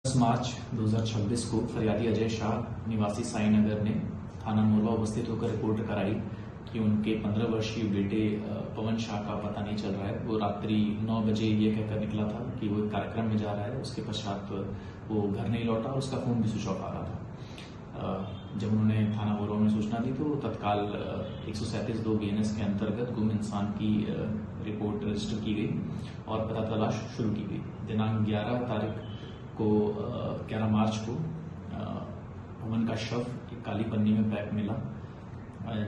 10 मार्च 2026 को फरियादी अजय शाह निवासी साईनगर ने थाना मोरवा उपस्थित होकर रिपोर्ट कराई कि उनके 15 वर्षीय बेटे पवन शाह का पता नहीं चल रहा है। वो रात्रि 9 बजे ये कहकर निकला था कि वो एक कार्यक्रम में जा रहा है। उसके पश्चात वो घर नहीं लौटा और उसका फोन भी स्विच ऑफ आ रहा था। जब उन्होंने थाना मोरवा में सूचना दी तो तत्काल 137(2) BNS के अंतर्गत गुम इंसान की रिपोर्ट रजिस्टर की गई और पता तलाश शुरू की गई। दिनांक 11 मार्च को पवन का शव एक काली पन्नी में पैक मिला,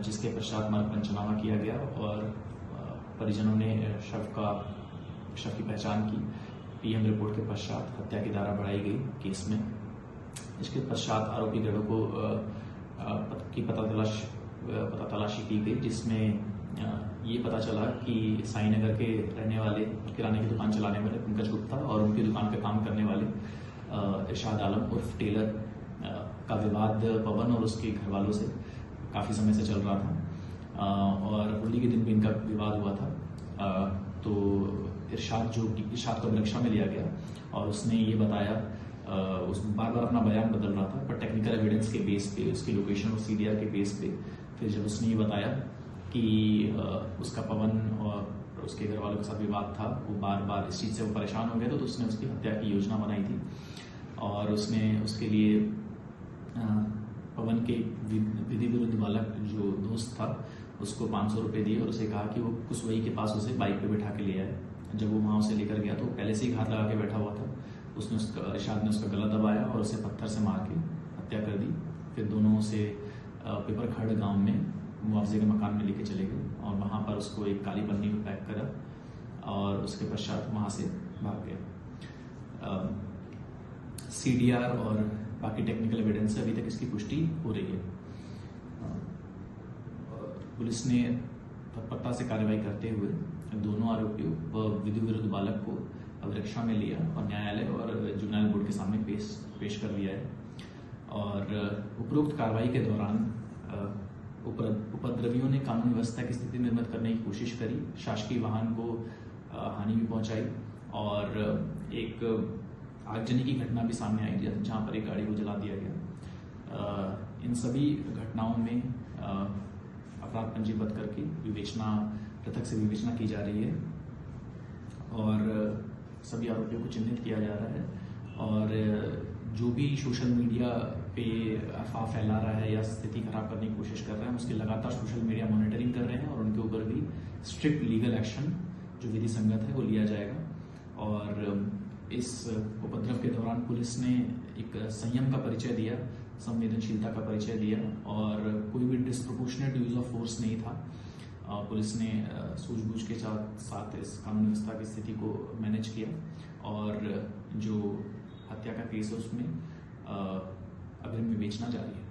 जिसके पश्चात मृत पंचनामा किया गया और परिजनों ने शव की पहचान की। PM रिपोर्ट के पश्चात हत्या की धारा बढ़ाई गई केस में। इसके पश्चात आरोपी गढ़ों को की पता तलाशी की गई, जिसमें ये पता चला कि साईनगर के रहने वाले किराने की दुकान चलाने वाले पंकज गुप्ता और उनकी दुकान पे काम करने वाले इरशाद आलम उर्फ टेलर का विवाद पवन और उसके घर वालों से काफ़ी समय से चल रहा था और होली के दिन भी इनका विवाद हुआ था। तो इरशाद को अभिरक्षा में लिया गया और उसने ये बताया, उस बार अपना बयान बदल रहा था, पर टेक्निकल एविडेंस के बेस पे, उसकी लोकेशन और CDR के बेस पे फिर जब उसने ये बताया कि उसका पवन और उसके घर वालों के साथ विवाद था, वो बार इस चीज़ से वो परेशान हो गया, तो उसने उसकी हत्या की योजना बनाई थी और उसने उसके लिए पवन के विधि विरुद्ध बालक जो दोस्त था उसको 500 रुपये दिए और उसे कहा कि वो कुसवई के पास उसे बाइक पे बैठा के ले आए। जब वो वहाँ उसे लेकर गया तो पहले से ही घात लगा के बैठा हुआ था। इरशाद ने उसका गला दबाया और उसे पत्थर से मार के हत्या कर दी। फिर दोनों उसे पिपरखड़ गांव में मुआवजे के मकान में लेके चले गए और वहाँ पर उसको एक काली पन्नी में पैक करा और उसके पश्चात वहाँ से भाग गया। CDR और बाकी टेक्निकल एविडेंस से अभी तक इसकी पुष्टि हो रही है। पुलिस ने तत्परता से कार्रवाई करते हुए दोनों आरोपियों व विधि विरुद्ध बालक को अभिरक्षा में लिया और न्यायालय और जुवेनाइल बोर्ड के सामने पेश कर दिया है। और उपरोक्त कार्रवाई के दौरान उपद्रवियों ने कानून व्यवस्था की स्थिति निर्मित करने की कोशिश करी, शासकीय वाहन को हानि भी पहुंचाई और एक आगजनी की घटना भी सामने आई जहां पर एक गाड़ी को जला दिया गया। इन सभी घटनाओं में अपराध पंजीबद्ध करके पृथक से विवेचना की जा रही है और सभी आरोपियों को चिन्हित किया जा रहा है और जो भी सोशल मीडिया पे अफवाह फैला रहा है या स्थिति खराब करने की कोशिश कर रहा है, उसकी लगातार सोशल मीडिया मॉनिटरिंग कर रहे हैं और उनके ऊपर भी स्ट्रिक्ट लीगल एक्शन जो विधि संगत है वो लिया जाएगा। और इस उपद्रव के दौरान पुलिस ने एक संयम का परिचय दिया, संवेदनशीलता का परिचय दिया और कोई भी डिस्प्रोपोर्शनेट यूज ऑफ फोर्स नहीं था। पुलिस ने सूझबूझ के साथ इस कानून व्यवस्था की स्थिति को मैनेज किया और जो हत्या का केस है उसमें अग्रिम विवेचना जारी है।